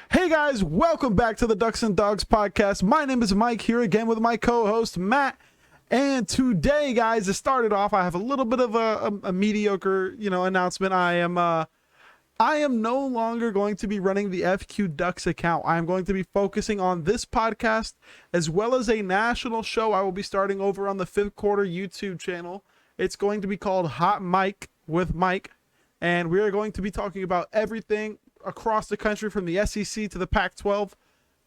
Hey guys, welcome back to the Ducks and Dogs podcast. My name is Mike, here again with my co-host Matt. And today, guys, it started off, I have a little bit of a mediocre, announcement. I am no longer going to be running the FQ Ducks account. I am going to be focusing on this podcast as well as a national show I will be starting over on the Fifth Quarter YouTube channel. It's going to be called Hot Mike with Mike, and we are going to be talking about everything across the country from the SEC to the Pac-12,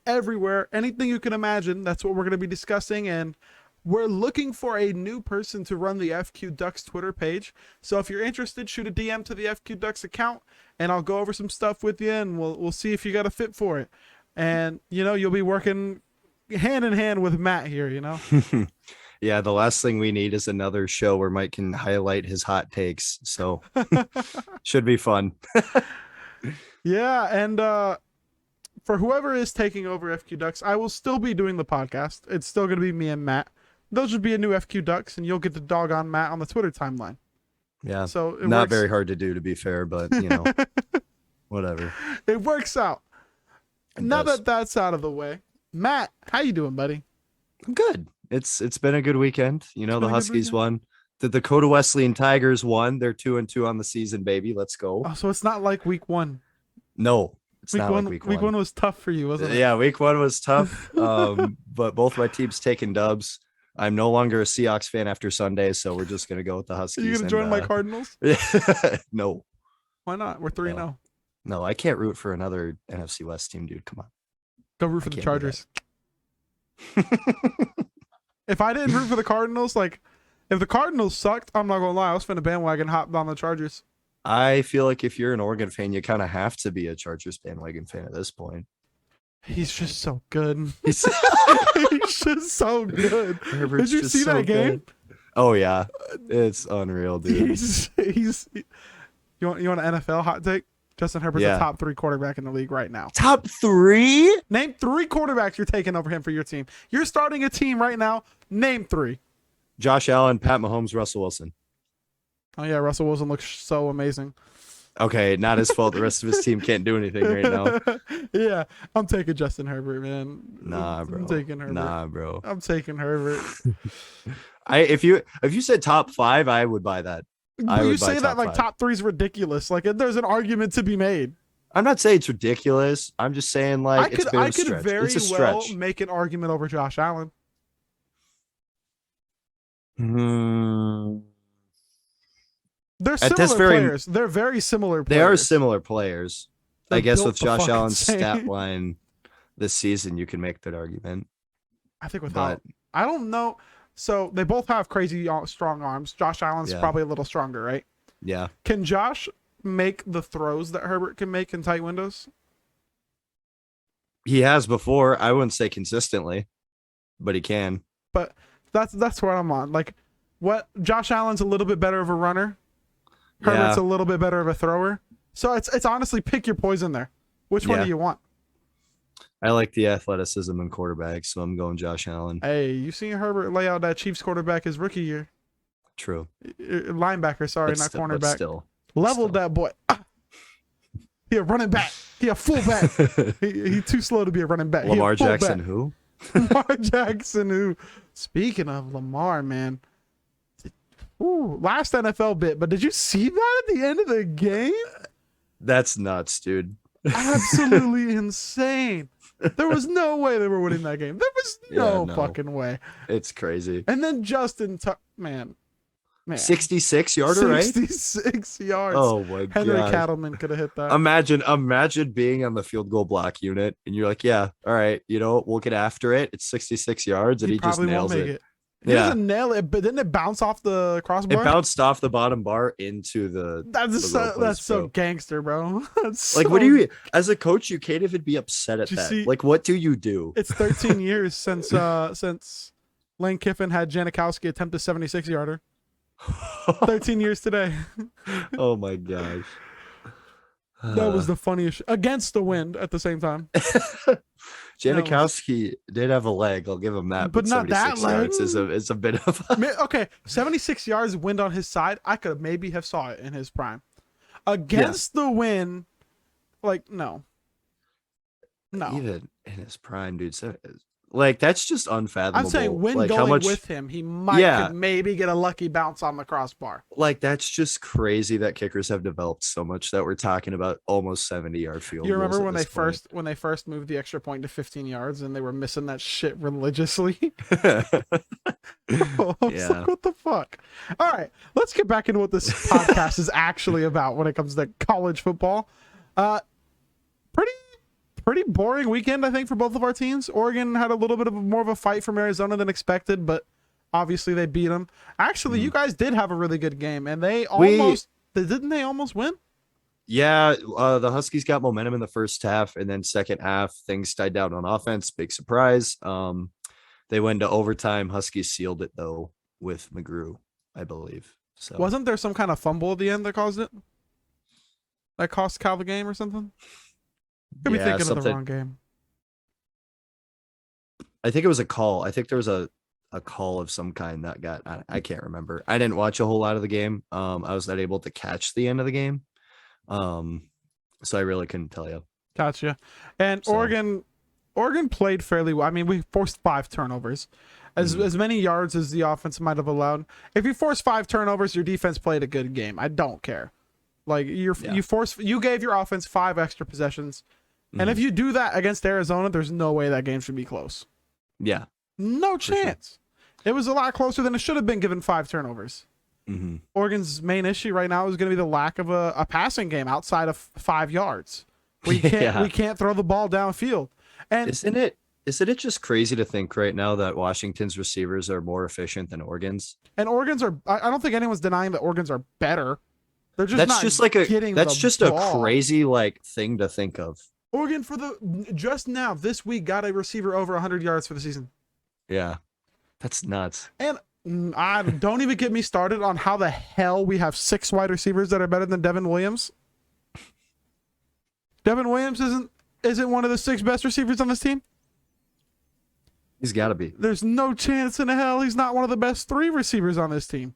everywhere, anything you can imagine. That's what we're going to be discussing, and we're looking for a new person to run the FQ Ducks Twitter page. So if you're interested, shoot a DM to the FQ Ducks account, and I'll go over some stuff with you, and we'll see if you got a fit for it. And you'll be working hand in hand with Matt here. Yeah, the last thing we need is another show where Mike can highlight his hot takes. So should be fun. Yeah, and for whoever is taking over FQ Ducks, I will still be doing the podcast. It's still going to be me and Matt. Those would be a new FQ Ducks, and you'll get to dog on Matt on the Twitter timeline. Yeah, so it not works. very hard to do, to be fair, but whatever. It works out. Now that that's out of the way, Matt, how you doing, buddy? I'm good. It's been a good weekend. The Huskies won. The Dakota Wesleyan Tigers won. They're 2-2 on the season, baby. Let's go. Oh, so it's not like week one. No, it's not like week one was tough for you, wasn't it? Yeah, week one was tough. But both my teams taking dubs. I'm no longer a Seahawks fan after Sunday, so we're just gonna go with the Huskies. Are you gonna join my Cardinals? No. Why not? We're 3-0. No, I can't root for another NFC West team, dude. Come on. Go root for the Chargers. If I didn't root for the Cardinals, if the Cardinals sucked, I'm not gonna lie, I was finna bandwagon hop on the Chargers. I feel like if you're an Oregon fan, you kind of have to be a Chargers bandwagon fan at this point. He's just so good. He's just so good. Did you see that game? Good. Oh yeah, it's unreal, dude. You want an NFL hot take? Justin Herbert's the top 3 quarterback in the league right now. Top 3? Name 3 quarterbacks you're taking over him for your team. You're starting a team right now. Name 3. Josh Allen, Pat Mahomes, Russell Wilson. Oh yeah, Russell Wilson looks so amazing. Okay, not his fault. The rest of his team can't do anything right now. Yeah, I'm taking Justin Herbert, man. Nah, bro. I'm taking Herbert. I'm taking Herbert. If you said top 5, I would buy that. You say that like top 3 is ridiculous. Like there's an argument to be made. I'm not saying it's ridiculous. I'm just saying I could very well make an argument over Josh Allen. They're similar players. They're very similar players. They are similar players. I guess with Josh Allen's same. stat line this season, you can make that argument. I think I don't know. So they both have crazy strong arms. Josh Allen's probably a little stronger, right? Yeah. Can Josh make the throws that Herbert can make in tight windows? He has before. I wouldn't say consistently, but he can. But that's where I'm on. Like, what Josh Allen's a little bit better of a runner. Herbert's a little bit better of a thrower. So it's honestly pick your poison there. Which one do you want? I like the athleticism in quarterbacks, so I'm going Josh Allen. Hey, you seen Herbert lay out that Chiefs quarterback his rookie year? True. Linebacker, sorry, not cornerback. Still. Leveled that boy. He a running back. He a fullback. he too slow to be a running back. Lamar Jackson who? Lamar Jackson who? Speaking of Lamar, man. Last NFL bit, but did you see that at the end of the game? That's nuts, dude. Absolutely insane. There was no way they were winning that game. There was no fucking way. It's crazy. And then Justin, man. 66 yarder, right? 66 yards. Oh my god. Henry Cattleman could have hit that. Imagine being on the field goal block unit and you're like, yeah, all right, we'll get after it. It's 66 yards and he just nails it. He doesn't nail it, but didn't it bounce off the crossbar? It bounced off the bottom bar into the. That's so gangster, bro. What do you, as a coach, you can't even be upset at that. What do you do? It's 13 years since Lane Kiffin had Janikowski attempt a 76 yarder. 13 years today. Oh my gosh. That was the funniest against the wind at the same time. Janikowski did have a leg. I'll give him that. But not that leg. Is a bit of okay. 76 yards wind on his side. I could maybe have saw it in his prime. Against the wind, no. No. even in his prime, dude. So, like, that's just unfathomable. I'm saying when like, going how much, with him, he could maybe get a lucky bounce on the crossbar. like, that's just crazy that kickers have developed so much that we're talking about almost 70-yard field You goals remember at when this point. when they first moved the extra point to 15 yards and they were missing that shit religiously? I was Yeah. like, what the fuck? All right, let's get back into what this podcast is actually about when it comes to college football. Pretty pretty boring weekend, I think, for both of our teams. Oregon had a little bit of more of a fight from Arizona than expected, but obviously they beat them. Actually, you guys did have a really good game, and they didn't they almost win? Yeah, the Huskies got momentum in the first half, and then second half things died down on offense. Big surprise. They went to overtime. Huskies sealed it though with McGrew, I believe. So Wasn't there some kind of fumble at the end that caused it? That cost Cal the game or something? Could be thinking of the wrong game. I think it was a call. I think there was a call of some kind that got. I can't remember. I didn't watch a whole lot of the game. I was not able to catch the end of the game. So I really couldn't tell you. Gotcha. And so, Oregon played fairly well. I mean, we forced 5 turnovers, as many yards as the offense might have allowed. If you force 5 turnovers, your defense played a good game. I don't care. Like you gave your offense 5 extra possessions, and if you do that against Arizona, there's no way that game should be close. Yeah, no chance. Sure. It was a lot closer than it should have been given 5 turnovers. Oregon's main issue right now is going to be the lack of a passing game outside of 5 yards. We can't throw the ball downfield. And isn't it just crazy to think right now that Washington's receivers are more efficient than Oregon's? And Oregon's are. I don't think anyone's denying that Oregon's are better. They're just that's just a crazy like thing to think of. Oregon just now this week got a receiver over 100 yards for the season. Yeah, that's nuts. And I don't even get me started on how the hell we have 6 wide receivers that are better than Devin Williams. Devin Williams isn't one of the 6 best receivers on this team. He's got to be. There's no chance in hell he's not one of the best 3 receivers on this team,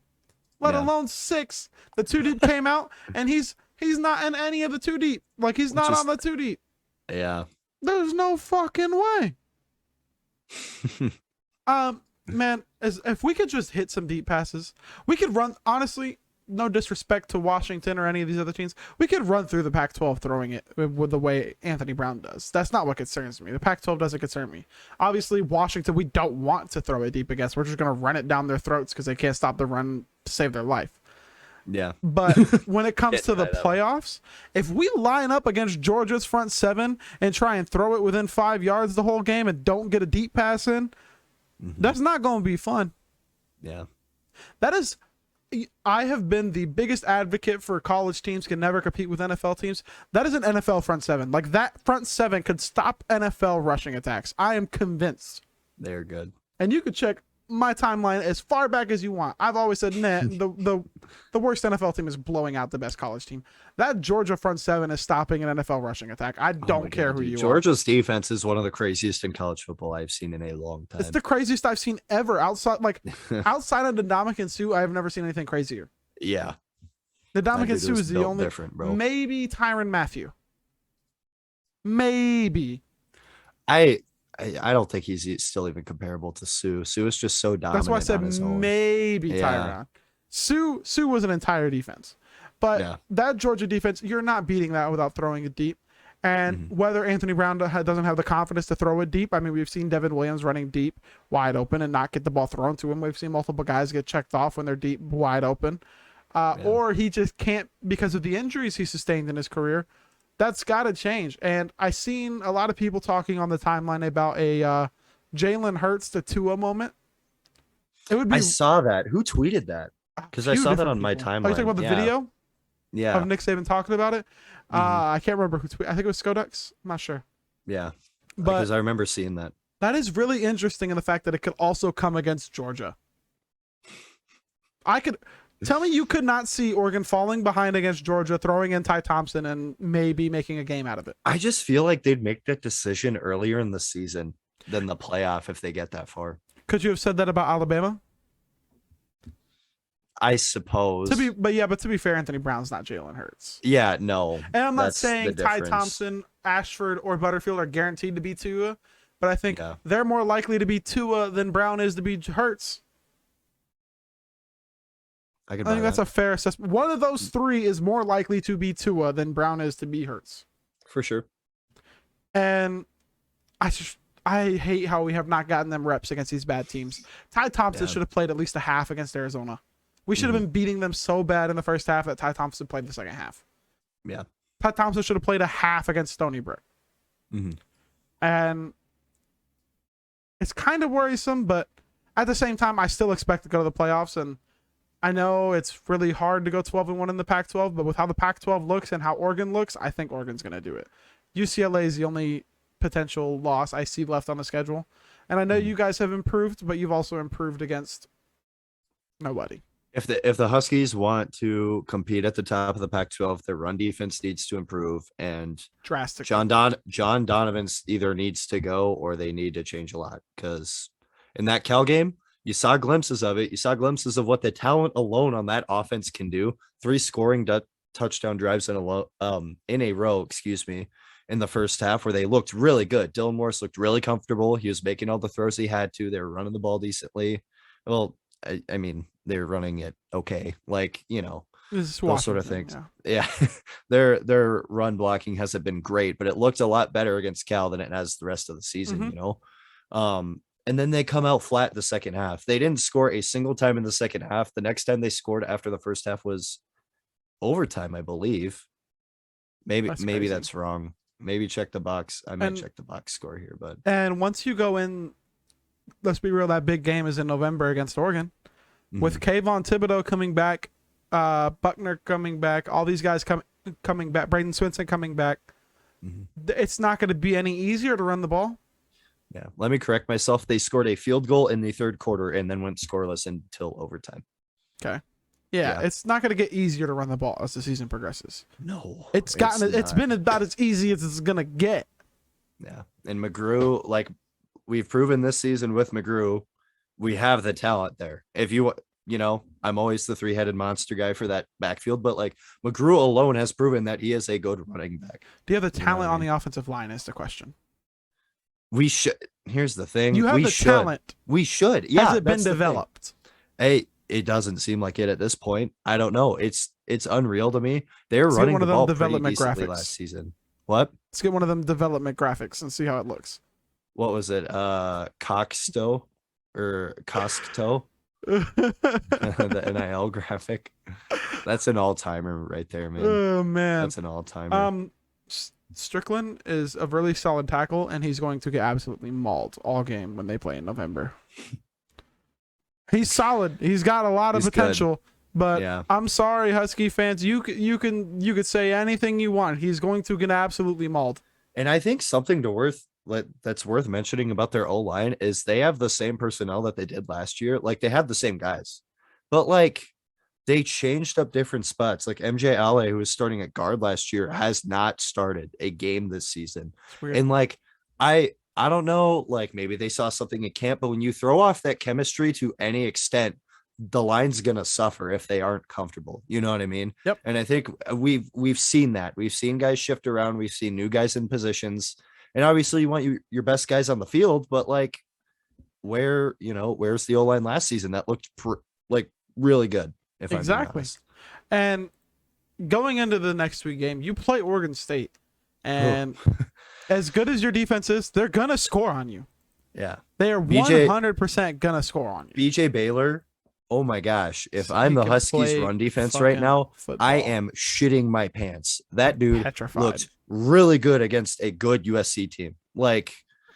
let alone 6. The 2 deep came out, and he's not in any of the 2 deep. Like he's not on the 2 deep. Yeah. There's no fucking way. Man, if we could just hit some deep passes, we could run. Honestly, no disrespect to Washington or any of these other teams, we could run through the Pac-12 throwing it with the way Anthony Brown does. That's not what concerns me. The Pac-12 doesn't concern me. Obviously, Washington, we don't want to throw it deep against. We're just going to run it down their throats because they can't stop the run to save their life. Yeah. But when it comes to the playoffs, if we line up against Georgia's front 7 and try and throw it within 5 yards the whole game and don't get a deep pass in, that's not going to be fun. Yeah. I have been the biggest advocate for college teams can never compete with NFL teams. That is an NFL front 7. Like that front 7 could stop NFL rushing attacks. I am convinced. They're good. And you could check my timeline as far back as you want. I've always said, nah, the worst NFL team is blowing out the best college team. That Georgia front 7 is stopping an NFL rushing attack. I don't care who you are. Georgia's defense is one of the craziest in college football I've seen in a long time. It's the craziest I've seen ever. Outside of Ndamukong Suh, I have never seen anything crazier. Yeah. Ndamukong Suh is the only different, bro. Maybe Tyrann Mathieu. Maybe. I don't think he's still even comparable to Suh. Suh is just so dominant. That's why I said maybe Tyrann. Suh was an entire defense. But that Georgia defense, you're not beating that without throwing it deep. And whether Anthony Brown doesn't have the confidence to throw it deep, I mean, we've seen Devin Williams running deep, wide open, and not get the ball thrown to him. We've seen multiple guys get checked off when they're deep, wide open. Or he just can't because of the injuries he sustained in his career. That's got to change. And I seen a lot of people talking on the timeline about a Jalen Hurts to Tua moment. I saw that. Who tweeted that? Because I saw that on my timeline. Are you talking about the video? Yeah. Of Nick Saban talking about it? I can't remember who tweeted. I think it was Skoducks. I'm not sure. Yeah. Because I remember seeing that. That is really interesting in the fact that it could also come against Georgia. Tell me you could not see Oregon falling behind against Georgia, throwing in Ty Thompson, and maybe making a game out of it. I just feel like they'd make that decision earlier in the season than the playoff if they get that far. Could you have said that about Alabama? I suppose. But to be fair, Anthony Brown's not Jalen Hurts. Yeah, no. And I'm not That's the saying Ty difference. Thompson, Ashford, or Butterfield are guaranteed to be Tua, but I think Yeah. they're more likely to be Tua than Brown is to be Hurts. I think that's a fair assessment. One of those three is more likely to be Tua than Brown is to be Hurts. For sure. And I hate how we have not gotten them reps against these bad teams. Ty Thompson should have played at least a half against Arizona. We should have been beating them so bad in the first half that Ty Thompson played the second half. Yeah. Ty Thompson should have played a half against Stony Brook. And it's kind of worrisome, but at the same time, I still expect to go to the playoffs. And I know it's really hard to go 12-1 in the Pac-12, but with how the Pac-12 looks and how Oregon looks, I think Oregon's going to do it. UCLA is the only potential loss I see left on the schedule. And I know you guys have improved, but you've also improved against nobody. If the Huskies want to compete at the top of the Pac-12, their run defense needs to improve, and drastically. John Donovan's either needs to go or they need to change a lot, because in that Cal game, you saw glimpses of it. You saw glimpses of what the talent alone on that offense can do. 3 scoring touchdown drives in a row, excuse me, in the first half, where they looked really good. Dylan Morris looked really comfortable. He was making all the throws he had to. They were running the ball decently. Well, I mean, they're running it okay, like, those sort of things. Yeah. Their run blocking hasn't been great, but it looked a lot better against Cal than it has the rest of the season. And then they come out flat the second half. They didn't score a single time in the second half. The next time they scored after the first half was overtime, I believe. Maybe that's wrong. Maybe check the box. I might check the box score here, but and once you go in, let's be real, that big game is in November against Oregon. With Kayvon Thibodeau coming back, Buckner coming back, all these guys coming back, Braden Swinson coming back, it's not going to be any easier to run the ball. Yeah, let me correct myself. They scored a field goal in the third quarter and then went scoreless until overtime. Okay. Yeah, it's not going to get easier to run the ball as the season progresses. No, it's been about as easy as it's going to get. Yeah, and McGrew, like we've proven this season with McGrew, we have the talent there. If I'm always the 3-headed monster guy for that backfield, but like McGrew alone has proven that he is a good running back. Do you have the talent on the offensive line is the question. We should. Here's the thing. You have the talent. We should. Yeah. Has it been developed? Hey, it doesn't seem like it at this point. I don't know. It's unreal to me. They're running the ball pretty decently last season. What? Let's get one of them development graphics and see how it looks. What was it? Coxto or Costco? The NIL graphic. That's an all-timer right there, man. Oh man, that's an all-timer. Strickland is a really solid tackle, and he's going to get absolutely mauled all game when they play in November. He's solid. He's got a lot of potential, but I'm sorry, Husky fans. You could say anything you want. He's going to get absolutely mauled. And I think something that's worth mentioning about their O-line is they have the same personnel that they did last year. Like they have the same guys, but like they changed up different spots. Like MJ Ale, who was starting at guard last year, has not started a game this season. And like, I don't know, like maybe they saw something in camp, but when you throw off that chemistry to any extent, the line's going to suffer if they aren't comfortable. You know what I mean? Yep. And I think we've seen that. We've seen guys shift around. We've seen new guys in positions. And obviously you want your best guys on the field, but like where's the O-line last season that looked like really good? If exactly. And going into the next week game, you play Oregon State, and as good as your defense is, they're going to score on you. Yeah. They are 100% going to score on you. BJ Baylor. Oh my gosh. If I'm the Huskies run defense right now, football. I am shitting my pants. That dude looked really good against a good USC team.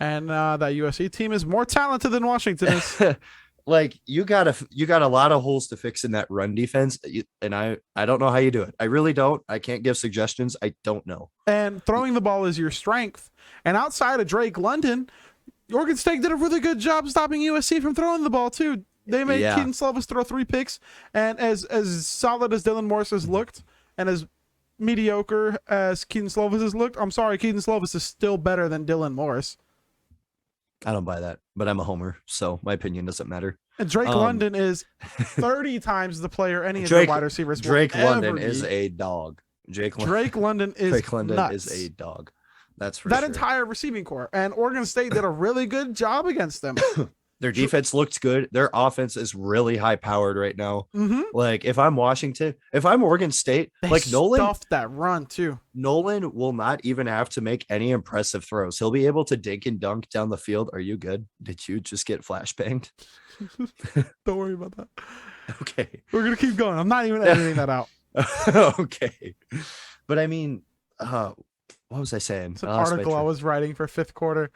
And that USC team is more talented than Washington is. Like you got a lot of holes to fix in that run defense. And I don't know how you do it. I really don't. I can't give suggestions. I don't know. And throwing the ball is your strength. And outside of Drake London, Oregon State did a really good job stopping USC from throwing the ball too. They made Keaton Slovis throw 3 picks. And as solid as Dylan Morris has looked, and as mediocre as Keaton Slovis has looked, I'm sorry, Keaton Slovis is still better than Dylan Morris. I don't buy that, but I'm a homer, so my opinion doesn't matter. And Drake Um, London is 30 times the player any of their Drake wide receivers will Drake ever London is be. a dog. Drake London is Drake London is a nuts. dog. That's for That sure. entire receiving core. And Oregon State did a really good job against them. Their defense looked good. Their offense is really high powered right now. Mm-hmm. Like if I'm Washington, if I'm Oregon State, They like stuffed that run too. Nolan will not even have to make any impressive throws. He'll be able to dink and dunk down the field. Are you good? Did you just get flashbanged? Don't worry about that. Okay. We're gonna keep going. I'm not even editing that out. Okay. But I mean, what was I saying? It's an article I was writing for fifth quarter.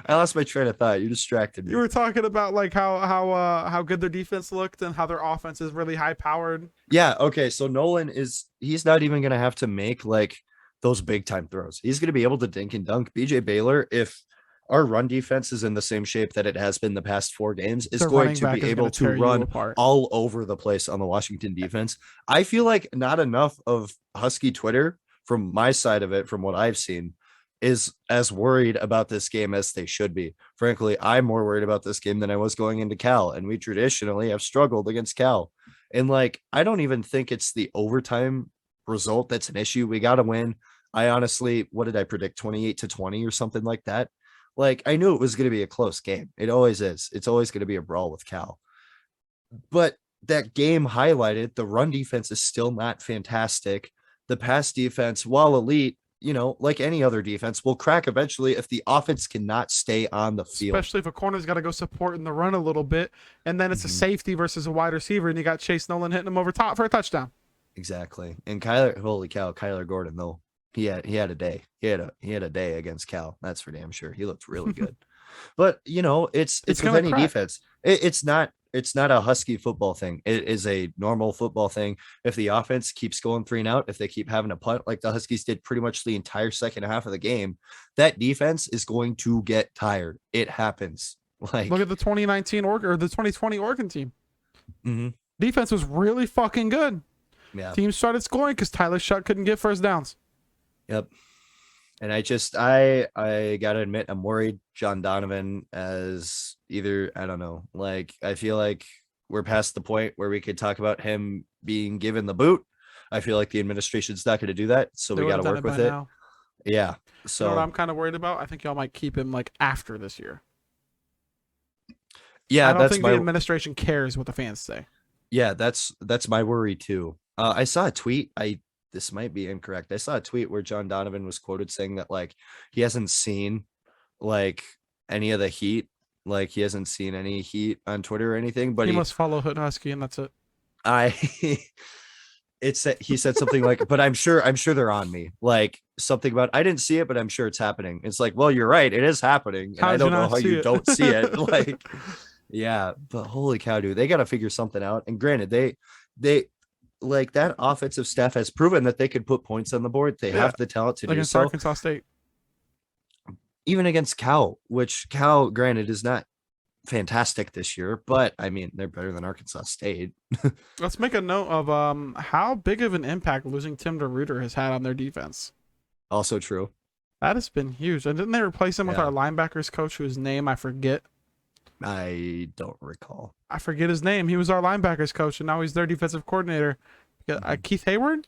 I lost my train of thought. You distracted me. You were talking about like how good their defense looked and how their offense is really high powered. Yeah. Okay. So Nolan he's not even going to have to make like those big time throws. He's going to be able to dink and dunk. BJ Baylor, if our run defense is in the same shape that it has been the past 4 games, is going to be able to run all over the place on the Washington defense. I feel like not enough of Husky Twitter from my side of it, from what I've seen, is as worried about this game as they should be. Frankly, I'm more worried about this game than I was going into Cal, and we traditionally have struggled against Cal. And like, I don't even think it's the overtime result that's an issue. We got to win. I honestly, what did I predict? 28-20 or something like that. Like, I knew it was going to be a close game. It always is. It's always going to be a brawl with Cal. But that game highlighted the run defense is still not fantastic. The pass defense, while elite, like any other defense, will crack eventually if the offense cannot stay on the field. Especially if a corner's got to go support in the run a little bit, and then it's a safety versus a wide receiver, and you got Chase Nolan hitting him over top for a touchdown. Exactly. And Kyler Gordon, though, he had a day. He had a day against Cal. That's for damn sure. He looked really good. But it's with any defense. It's not a Husky football thing. It is a normal football thing. If the offense keeps going 3 and out, if they keep having a punt like the Huskies did pretty much the entire second half of the game, that defense is going to get tired. It happens. Like, look at the 2019 or the 2020 Oregon team. Mm-hmm. Defense was really fucking good. Yeah. Teams started scoring because Tyler Shutt couldn't get first downs. Yep. And I gotta admit, I'm worried John Donovan as either, I don't know, like, I feel like we're past the point where we could talk about him being given the boot. I feel like the administration's not going to do that. So we got to work with it. Now. Yeah. So you know what I'm kind of worried about? I think y'all might keep him like after this year. Yeah. I don't think the administration cares what the fans say. Yeah. That's my worry too. I saw a tweet. This might be incorrect. I saw a tweet where John Donovan was quoted saying that like he hasn't seen like any of the heat, like he hasn't seen any heat on Twitter or anything. But he must follow Hood Husky, and that's it. He said something like, but I'm sure they're on me. Like something about I didn't see it, but I'm sure it's happening. It's like, well, you're right, it is happening, and I don't know how you don't see it. Like, yeah, but holy cow, dude, they got to figure something out. And granted, they. Like that offensive staff has proven that they could put points on the board. They have the talent to do so. Arkansas State. Even against Cal, which Cal, granted, is not fantastic this year, but I mean, they're better than Arkansas State. Let's make a note of how big of an impact losing Tim DeRuyter has had on their defense. Also true. That has been huge. And didn't they replace him with our linebackers coach, whose name I forget? I don't recall. I forget his name. He was our linebackers coach, and now he's their defensive coordinator. Keith Hayward?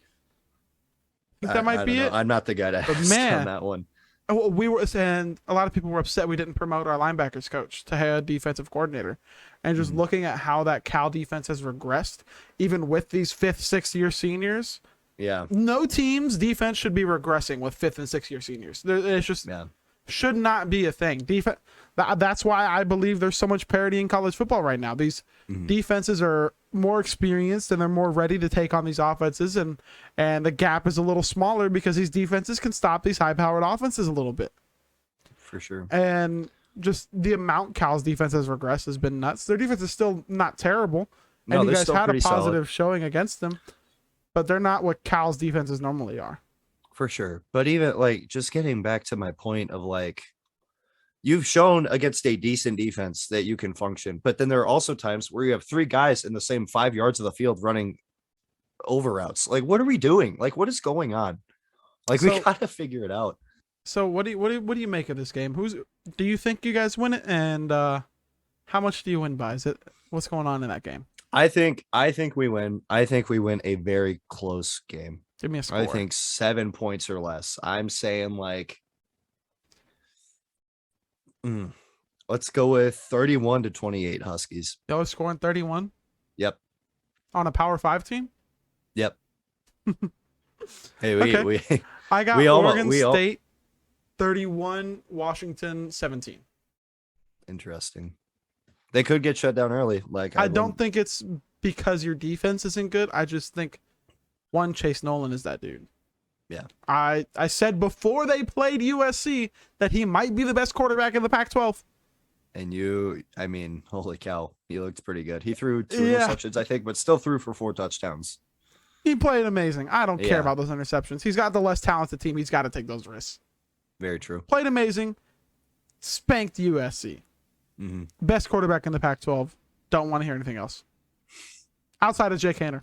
I think that might be it. I'm not the guy to ask on that one. We were, and a lot of people were upset we didn't promote our linebackers coach to head defensive coordinator. And just looking at how that Cal defense has regressed, even with these 5th, 6th year seniors. Yeah. No team's defense should be regressing with 5th and 6th year seniors. It's just should not be a thing. That's why I believe there's so much parity in college football right now. These defenses are more experienced and they're more ready to take on these offenses, and the gap is a little smaller because these defenses can stop these high-powered offenses a little bit. For sure. And just the amount Cal's defense has regressed has been nuts. Their defense is still not terrible, and you guys had a positive showing against them, but they're not what Cal's defenses normally are. For sure. But even like just getting back to my point of like, you've shown against a decent defense that you can function, but then there are also times where you have 3 guys in the same 5 yards of the field running over routes. Like, what are we doing? Like, what is going on? Like, we got to figure it out. So what do you make of this game? Do you think you guys win it, and how much do you win by? What's going on in that game? I think we win. I think we win a very close game. Give me a score. I think 7 points or less. I'm saying let's go with 31-28 Huskies. Y'all are scoring 31 Yep. on a Power 5 team? Yep. Hey, Okay. I got we Oregon State 31, Washington 17. Interesting. They could get shut down early. I don't think it's because your defense isn't good. I just think Chase Nolan is that dude. Yeah. I said before they played USC that he might be the best quarterback in the Pac-12. And holy cow, he looked pretty good. He threw 2 Yeah. interceptions, I think, but still threw for 4 touchdowns. He played amazing. I don't care Yeah. about those interceptions. He's got the less talented team. He's got to take those risks. Very true. Played amazing. Spanked USC. Mm-hmm. Best quarterback in the Pac-12. Don't want to hear anything else. Outside of Jake Hanner.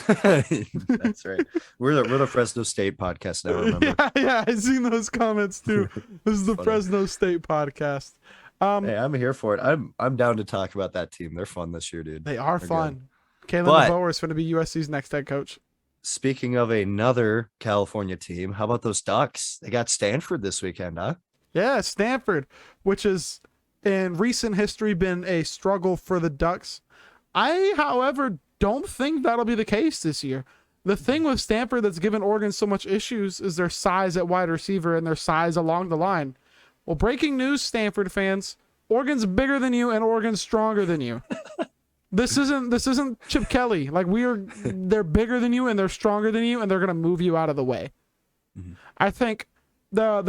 That's right. We're the Fresno State podcast now, remember? Yeah, I seen those comments too. This is the Funny. Fresno State podcast. Hey, I'm here for it. I'm down to talk about that team. They're fun this year, dude. They are They're fun. Kalen But- DeBoer is going to be USC's next head coach. Speaking of another California team, how about those Ducks? They got Stanford this weekend, huh? Yeah, Stanford, which has in recent history been a struggle for the Ducks. I, however, don't think that'll be the case this year. The thing with Stanford that's given Oregon so much issues is their size at wide receiver and their size along the line. Well, breaking news, Stanford fans, Oregon's bigger than you and Oregon's stronger than you. This isn't Chip Kelly. They're bigger than you and they're stronger than you and they're gonna move you out of the way. Mm-hmm. I think the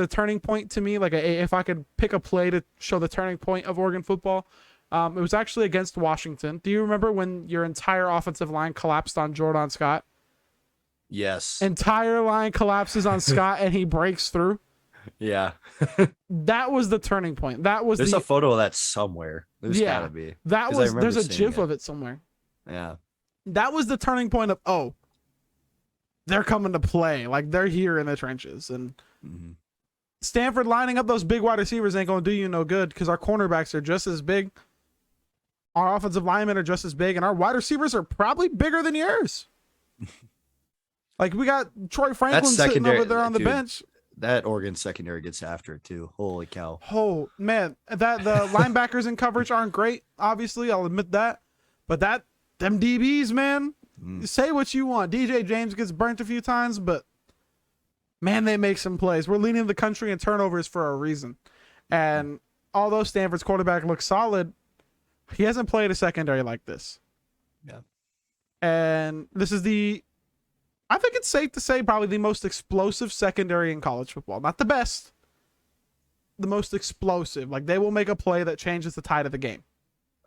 turning point to me, if I could pick a play to show the turning point of Oregon football, it was actually against Washington. Do you remember when your entire offensive line collapsed on Jordan Scott? Yes. Entire line collapses on Scott and he breaks through. Yeah. That was the turning point. There's a photo of that somewhere. There's gotta be. There's a gif of it somewhere. Yeah. That was the turning point of, they're coming to play. They're here in the trenches. And Mm-hmm. Stanford lining up those big wide receivers ain't going to do you no good because our cornerbacks are just as big. Our offensive linemen are just as big, and our wide receivers are probably bigger than yours. We got Troy Franklin sitting over there on the bench. That Oregon secondary gets after it too. Holy cow. Oh, man. The linebackers in coverage aren't great, obviously. I'll admit that. But them DBs, man, say what you want. DJ James gets burnt a few times, but man, they make some plays. We're leading the country in turnovers for a reason. And although Stanford's quarterback looks solid, he hasn't played a secondary like this. Yeah. And this is I think it's safe to say probably the most explosive secondary in college football. Not the best, the most explosive. They will make a play that changes the tide of the game.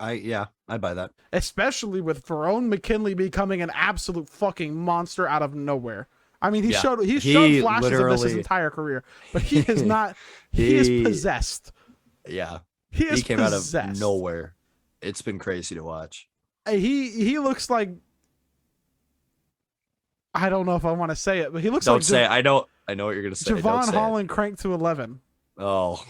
I buy that. Especially with Verone McKinley becoming an absolute fucking monster out of nowhere. I mean, he showed flashes of this his entire career, but he is not. He is possessed. Yeah, he came possessed. out of nowhere. It's been crazy to watch. He looks like. I don't know if I want to say it, but he looks don't like. Say I know what you're gonna say. Javon Holland cranked to 11. Oh,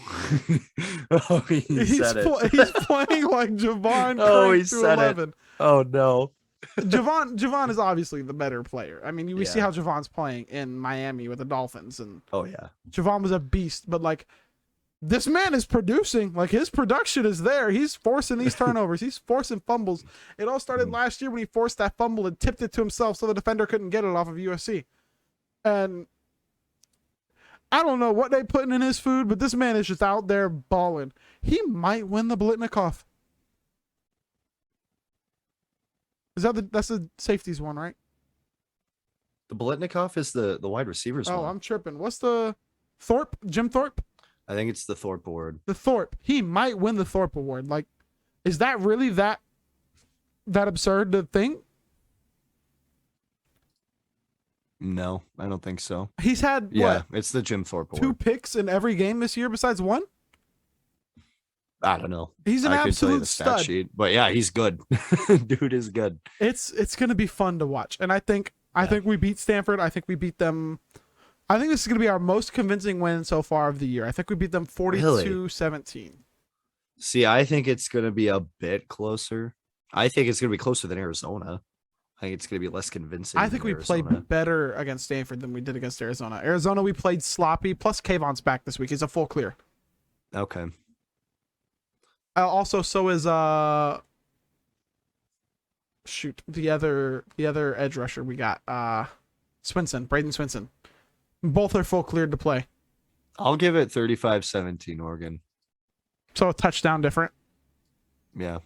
he's said it. He's playing like Javon cranked to 11. Oh no. Javon is obviously the better player. I mean, we see how Javon's playing in Miami with the Dolphins, and Javon was a beast. But this man is producing. His production is there. He's forcing these turnovers. He's forcing fumbles. It all started last year when he forced that fumble and tipped it to himself, so the defender couldn't get it off of USC. And I don't know what they putting in his food, but this man is just out there balling. He might win the Blitnikoff. That's the safeties one, right? The Blitnikoff is the wide receivers one. Oh, I'm tripping. What's the Thorpe? Jim Thorpe? I think it's the Thorpe Award. The Thorpe. He might win the Thorpe Award. Is that really that absurd to think? No, I don't think so. He's had it's the Jim Thorpe Award. 2 picks in every game this year besides 1? I don't know. He's an absolute stud. Sheet, but yeah, he's good. Dude is good. It's gonna be fun to watch, and I think we beat Stanford. I think we beat them I think this is going to be our most convincing win so far of the year. I think we beat them 42-17. See, I think it's going to be a bit closer. I think it's going to be closer than Arizona. I think it's going to be less convincing. I think we played better against Stanford than we did against Arizona. Arizona, we played sloppy. Plus, Kayvon's back this week. He's a full clear. Okay. Also, so is the other edge rusher we got, Braden Swinson. Both are full cleared to play. I'll give it 35-17 Oregon. So a touchdown different. Yeah.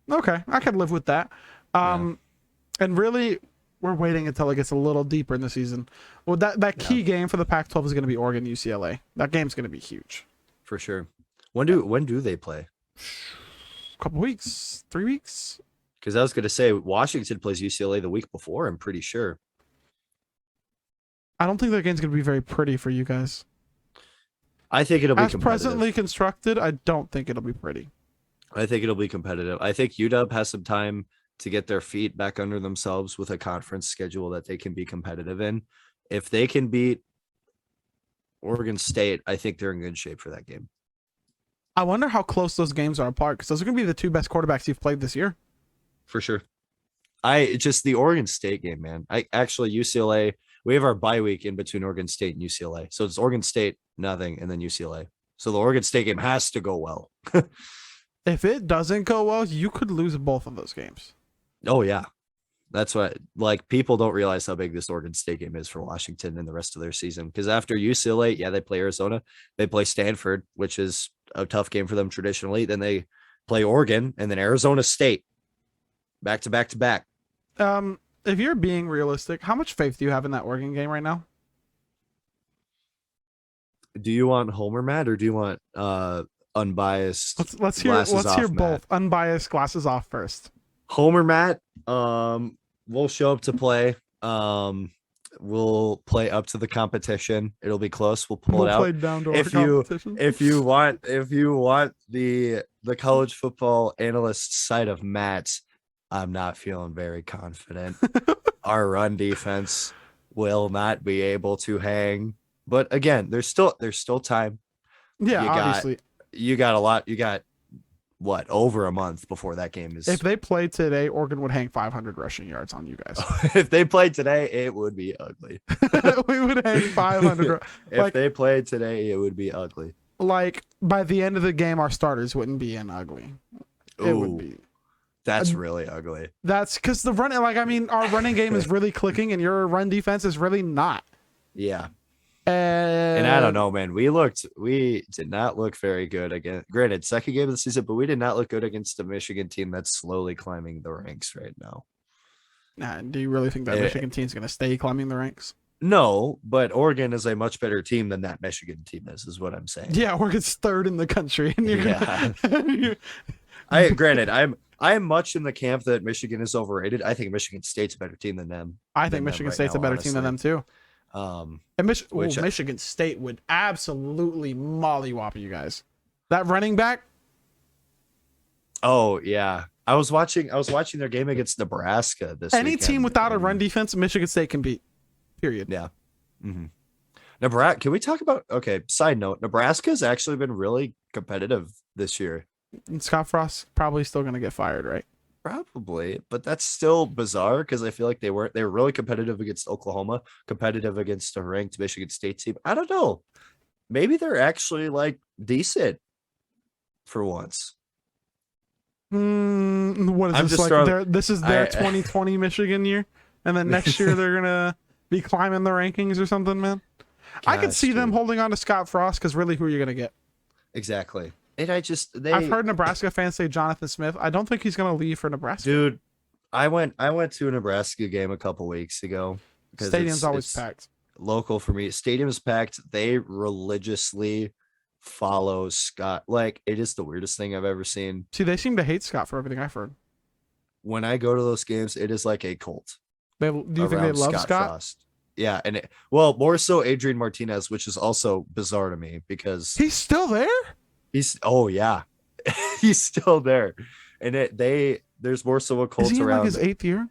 Okay, I could live with that. And really, we're waiting until it gets a little deeper in the season. Well, that key game for the Pac-12 is going to be Oregon UCLA. That game's going to be huge. For sure. When do they play? A couple weeks, 3 weeks. Because I was going to say Washington plays UCLA the week before. I'm pretty sure. I don't think that game's going to be very pretty for you guys. I think it'll be as competitive. Presently constructed. I don't think it'll be pretty. I think it'll be competitive. I think UW has some time to get their feet back under themselves with a conference schedule that they can be competitive in. If they can beat Oregon State, I think they're in good shape for that game. I wonder how close those games are apart, because those are going to be the two best quarterbacks you've played this year. For sure. The Oregon State game, man. UCLA, we have our bye week in between Oregon State and UCLA. So it's Oregon State, nothing, and then UCLA. So the Oregon State game has to go well. If it doesn't go well, you could lose both of those games. Oh, yeah. That's what, people don't realize how big this Oregon State game is for Washington and the rest of their season. Because after UCLA, they play Arizona. They play Stanford, which is a tough game for them traditionally. Then they play Oregon and then Arizona State. Back to back to back. If you're being realistic, how much faith do you have in that Oregon game right now? Do you want Homer, Matt, or do you want unbiased? Let's hear both. Unbiased, glasses off first. Homer, Matt. We'll show up to play. We'll play up to the competition. It'll be close. We'll pull it out. Play down to competition. If you want the college football analyst side of Matt, I'm not feeling very confident. Our run defense will not be able to hang. But again, there's still time. Yeah, obviously. You got a lot. You got over a month before that game is. If they played today, Oregon would hang 500 rushing yards on you guys. If they played today, it would be ugly. We would hang 500. If they played today, it would be ugly. By the end of the game, our starters wouldn't be in ugly. It would be. That's really ugly. That's because the running, our running game is really clicking, and your run defense is really not. Yeah. And I don't know, man. We did not look very good again. Granted, second game of the season, but we did not look good against a Michigan team that's slowly climbing the ranks right now. Do you really think that Michigan team is going to stay climbing the ranks? No, but Oregon is a much better team than that Michigan team is what I'm saying. Yeah, Oregon's third in the country. And I'm much in the camp that Michigan is overrated. I think Michigan State's a better team than them. I think Michigan State's a better team than them too. And Michigan State would absolutely mollywop you guys. That running back. Oh yeah, I was watching their game against Nebraska this. Any team without a run defense, Michigan State can beat. Period. Yeah. Mm-hmm. Nebraska. Can we talk about? Okay. Side note: Nebraska's actually been really competitive this year. And Scott Frost probably still going to get fired, right? Probably, but that's still bizarre because I feel like they were really competitive against Oklahoma, competitive against a ranked Michigan State team. I don't know. Maybe they're actually decent for once. What is this this is their 2020 Michigan year, and then next year they're gonna be climbing the rankings or something, man. I could see them holding on to Scott Frost because really, who are you gonna get? Exactly. And I've heard Nebraska fans say Jonathan Smith. I don't think he's going to leave for Nebraska. Dude, I went to a Nebraska game a couple weeks ago. Stadium's always packed. Local for me. Stadium's packed. They religiously follow Scott. It is the weirdest thing I've ever seen. See, they seem to hate Scott for everything I've heard. When I go to those games, it is like a cult. Do you think they love Scott? Frost. Yeah, and more so Adrian Martinez, which is also bizarre to me because he's still there. He's still there, and there's more so a cult is he around. In his 8th year,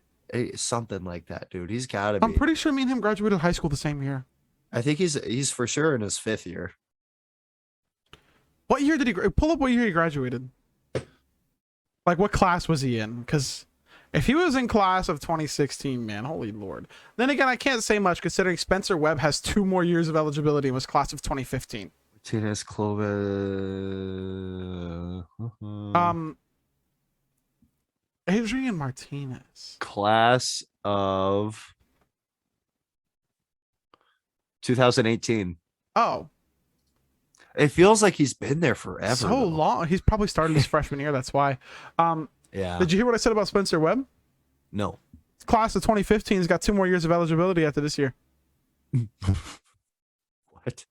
something like that, dude. He's got to be. I'm pretty sure me and him graduated high school the same year. I think he's for sure in his 5th year. What year did he pull up? What year he graduated? Like, what class was he in? Because if he was in class of 2016, man, holy Lord. Then again, I can't say much considering Spencer Webb has 2 more years of eligibility and was class of 2015. Martinez, Clovis. Adrian Martinez. Class of 2018. Oh. It feels like he's been there forever. So though. long. He's probably started his freshman year. That's why. Yeah. Did you hear what I said about Spencer Webb? No. Class of 2015 has got 2 more years of eligibility after this year. What?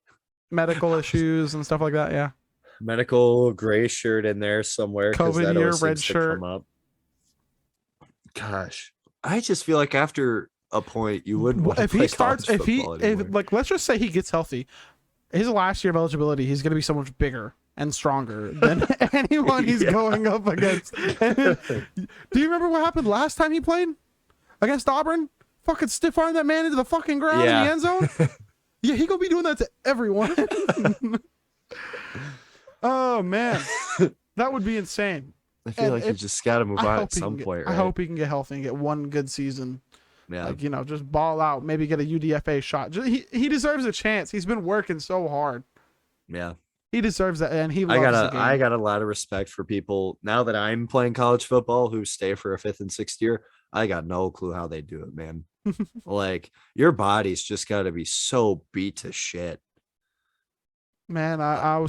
Medical issues and stuff like that. Yeah. Medical gray shirt in there somewhere. COVID year, red shirt. Up. Gosh, I just feel like after a point you wouldn't want if to he starts, if anymore. like, let's just say he gets healthy, his last year of eligibility, he's going to be so much bigger and stronger than anyone he's going up against. Do you remember what happened last time he played against Auburn? Fucking stiff arm that man into the fucking ground in the end zone. Yeah, he gonna be doing that to everyone. Oh man, that would be insane. I feel like you just got to move on at some point, right? I hope he can get healthy and get one good season. Yeah. Like, just ball out, maybe get a UDFA shot. He deserves a chance. He's been working so hard. Yeah. He deserves that, and he loves the game. I got a lot of respect for people now that I'm playing college football who stay for a 5th and 6th year. I got no clue how they do it, man. Like, your body's just got to be so beat to shit. Man, I'm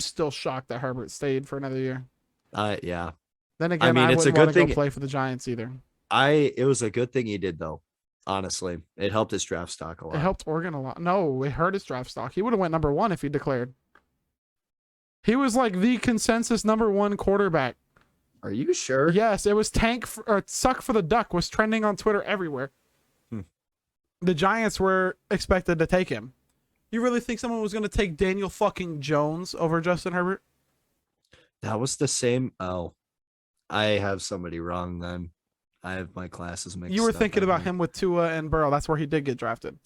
still shocked that Herbert stayed for another year. Yeah. Then again, I it's a wouldn't good want to thing. go play for the Giants either. It was a good thing he did though. Honestly, it helped his draft stock a lot. It helped Oregon a lot. No, it hurt his draft stock. He would have went number 1 if he declared. He was like the consensus number 1 quarterback. Are you sure? Yes, it was suck for the duck was trending on Twitter everywhere. The Giants were expected to take him. You really think someone was going to take Daniel fucking Jones over Justin Herbert? That was the same. Oh, I have somebody wrong then. I have my classes mixed up. You were thinking about him with Tua and Burrow. That's where he did get drafted.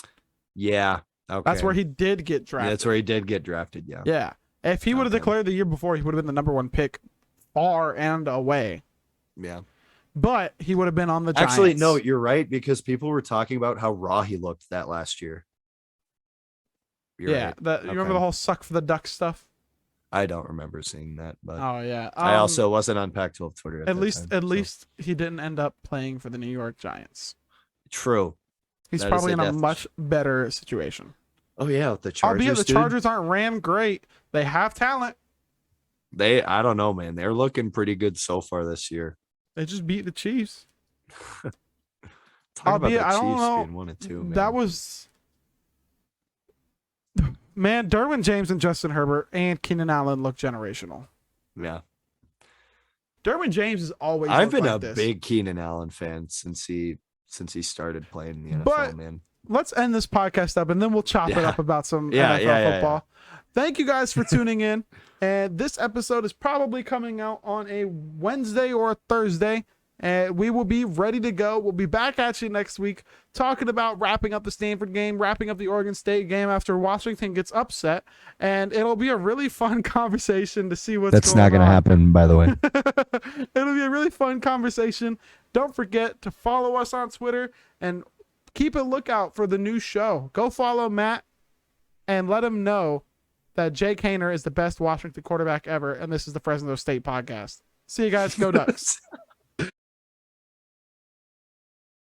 Yeah. Okay. That's where he did get drafted. Yeah, that's where he did get drafted. Yeah. Yeah. If he would have declared the year before, he would have been the number 1 pick far and away. Yeah. But he would have been on the Giants. Actually, no, you're right, because people were talking about how raw he looked that last year. You're right. You remember the whole suck for the Ducks stuff? I don't remember seeing that, but oh yeah. I also wasn't on Pac-12 Twitter. At least he didn't end up playing for the New York Giants. True. He's probably in a much better situation. Oh yeah, the Chargers. Albeit the Chargers aren't ran great. They have talent. I don't know, man. They're looking pretty good so far this year. They just beat the Chiefs. Talk about the Chiefs being 1 and 2, man. That was. Man, Derwin James and Justin Herbert and Keenan Allen look generational. Yeah. Derwin James is always. I've been a big Keenan Allen fan since he started playing in the NFL, man. Let's end this podcast up and then we'll chop it up about some NFL football. Thank you guys for tuning in. And this episode is probably coming out on a Wednesday or a Thursday. And we will be ready to go. We'll be back at you next week talking about wrapping up the Stanford game, wrapping up the Oregon State game after Washington gets upset. And it'll be a really fun conversation to see what's going on. That's not going to happen, by the way. It'll be a really fun conversation. Don't forget to follow us on Twitter and keep a lookout for the new show. Go follow Matt and let him know that Jake Haener is the best Washington quarterback ever. And this is the Fresno State podcast. See you guys. Go Ducks.